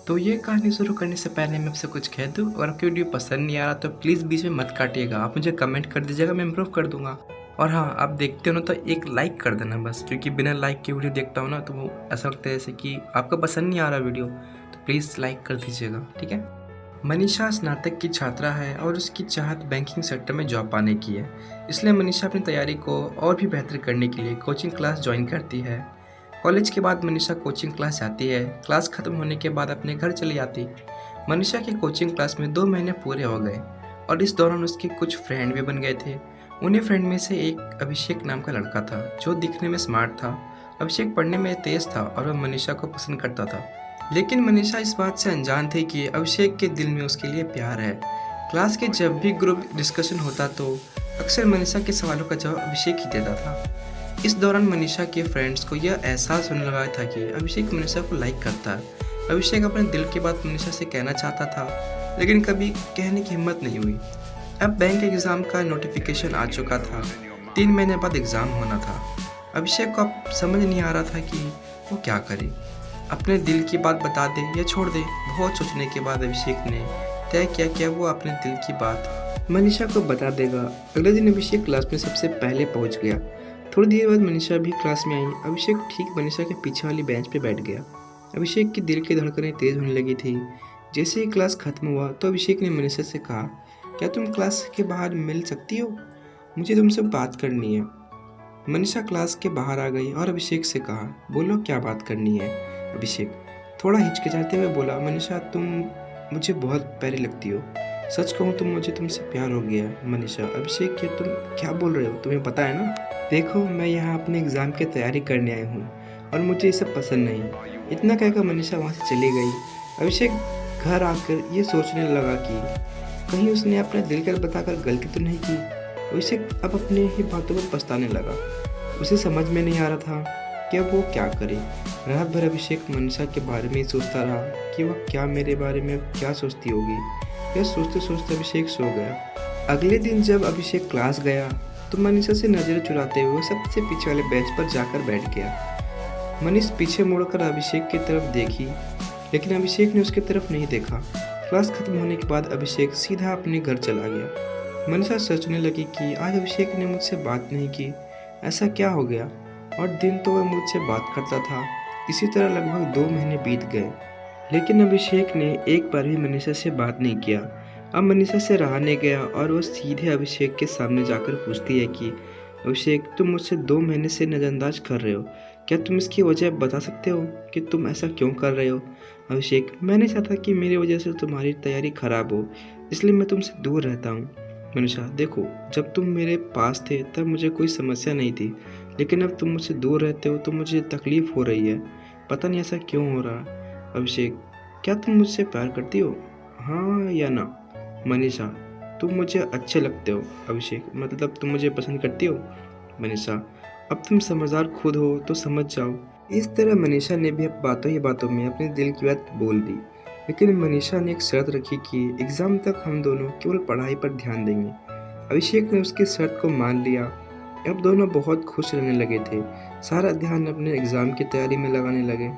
तो ये कहानी शुरू करने से पहले मैं आपसे कुछ कह दूँ, अगर आपकी वीडियो पसंद नहीं आ रहा तो प्लीज़ बीच में मत काटिएगा, आप मुझे कमेंट कर दीजिएगा, मैं इम्प्रूव कर दूँगा। और हाँ, आप देखते हो ना तो एक लाइक कर देना बस, क्योंकि बिना लाइक के वीडियो देखता हूँ ना तो वो ऐसा लगता है जैसे कि आपको पसंद नहीं आ रहा वीडियो, तो प्लीज़ लाइक कर दीजिएगा, ठीक है। मनीषा स्नातक की छात्रा है और उसकी चाहत बैंकिंग सेक्टर में जॉब पाने की है, इसलिए मनीषा अपनी तैयारी को और भी बेहतर करने के लिए कोचिंग क्लास ज्वाइन करती है। कॉलेज के बाद मनीषा कोचिंग क्लास जाती है। क्लास खत्म होने के बाद अपने घर चली आती। मनीषा के कोचिंग क्लास में 2 महीने पूरे हो गए और इस दौरान उसके कुछ फ्रेंड भी बन गए थे। उन्हीं फ्रेंड में से एक अभिषेक नाम का लड़का था जो दिखने में स्मार्ट था। अभिषेक पढ़ने में तेज था और वह मनीषा को पसंद करता था, लेकिन मनीषा इस बात से अनजान थी कि अभिषेक के दिल में उसके लिए प्यार है। क्लास के जब भी ग्रुप डिस्कशन होता तो अक्सर मनीषा के सवालों का जवाब अभिषेक ही देता था। इस दौरान मनीषा के फ्रेंड्स को यह एहसास होने लगा था कि अभिषेक मनीषा को लाइक करता है। अभिषेक अपने दिल की बात मनीषा से कहना चाहता था, लेकिन कभी कहने की हिम्मत नहीं हुई। अब बैंक एग्ज़ाम का नोटिफिकेशन आ चुका था। 3 महीने बाद एग्ज़ाम होना था। अभिषेक को अब समझ नहीं आ रहा था कि वो क्या करे, अपने दिल की बात बता दे या छोड़ दे। बहुत सोचने के बाद अभिषेक ने तय किया कि वो अपने दिल की बात मनीषा को बता देगा। अगले दिन अभिषेक क्लास में सबसे पहले पहुंच गया। थोड़ी देर बाद मनीषा भी क्लास में आई। अभिषेक ठीक मनीषा के पीछे वाली बेंच पे बैठ गया। अभिषेक की दिल की धड़कनें तेज होने लगी थी। जैसे ही क्लास खत्म हुआ तो अभिषेक ने मनीषा से कहा, क्या तुम क्लास के बाहर मिल सकती हो, मुझे तुमसे बात करनी है। मनीषा क्लास के बाहर आ गई और अभिषेक से कहा, बोलो क्या बात करनी है। अभिषेक थोड़ा हिचकिचाते हुए बोला, मनीषा तुम मुझे बहुत प्यारी लगती हो, सच कहूँ तो मुझे तुमसे प्यार हो गया। मनीषा, अभिषेक ये तुम क्या बोल रहे हो, तुम्हें पता है ना, देखो मैं यहाँ अपने एग्ज़ाम की तैयारी करने आई हूँ और मुझे ये सब पसंद नहीं। इतना कहकर मनीषा वहाँ से चली गई। अभिषेक घर आकर ये सोचने लगा कि कहीं उसने अपने दिल का बताकर गलती तो नहीं की। अभिषेक अब अपने ही बातों पर पछताने लगा। उसे समझ में नहीं आ रहा था कि अब वो क्या करे। रात भर अभिषेक मनीषा के बारे में ही सोचता रहा कि वह क्या मेरे बारे में क्या सोचती होगी। यह सोचते सोचते अभिषेक सो गया। अगले दिन जब अभिषेक क्लास गया तो मनीषा से नजर चुराते हुए सबसे पीछे वाले बेंच पर जाकर बैठ गया। मनीष पीछे मुड़कर अभिषेक की तरफ देखी, लेकिन अभिषेक ने उसकी तरफ नहीं देखा। क्लास खत्म होने के बाद अभिषेक सीधा अपने घर चला गया। मनीषा सोचने लगी कि आज अभिषेक ने मुझसे बात नहीं की, ऐसा क्या हो गया। और दिन तो वह मुझसे बात करता था। इसी तरह लगभग 2 महीने बीत गए, लेकिन अभिषेक ने एक बार भी मनीषा से बात नहीं किया। अब मनीषा से रहा नहीं गया और वह सीधे अभिषेक के सामने जाकर पूछती है कि अभिषेक तुम मुझसे 2 महीने से नज़रअंदाज कर रहे हो, क्या तुम इसकी वजह बता सकते हो कि तुम ऐसा क्यों कर रहे हो। अभिषेक, मैं नहीं चाहता कि मेरी वजह से तुम्हारी तैयारी खराब हो, इसलिए मैं तुमसे दूर रहता हूँ। मनीषा, देखो जब तुम मेरे पास थे तब मुझे कोई समस्या नहीं थी, लेकिन अब तुम मुझसे दूर रहते हो तो मुझे तकलीफ़ हो रही है, पता नहीं ऐसा क्यों हो रहा। अभिषेक, क्या तुम मुझसे प्यार करती हो, हाँ या ना। मनीषा, तुम मुझे अच्छे लगते हो। अभिषेक, मतलब तुम मुझे पसंद करती हो। मनीषा, अब तुम समझदार खुद हो तो समझ जाओ। इस तरह मनीषा ने भी अब बातों ही बातों में अपने दिल की बात बोल दी, लेकिन मनीषा ने एक शर्त रखी कि एग्ज़ाम तक हम दोनों केवल पढ़ाई पर ध्यान देंगे। अभिषेक ने उसकी शर्त को मान लिया। अब दोनों बहुत खुश रहने लगे थे, सारा ध्यान अपने एग्ज़ाम की तैयारी में लगाने लगे।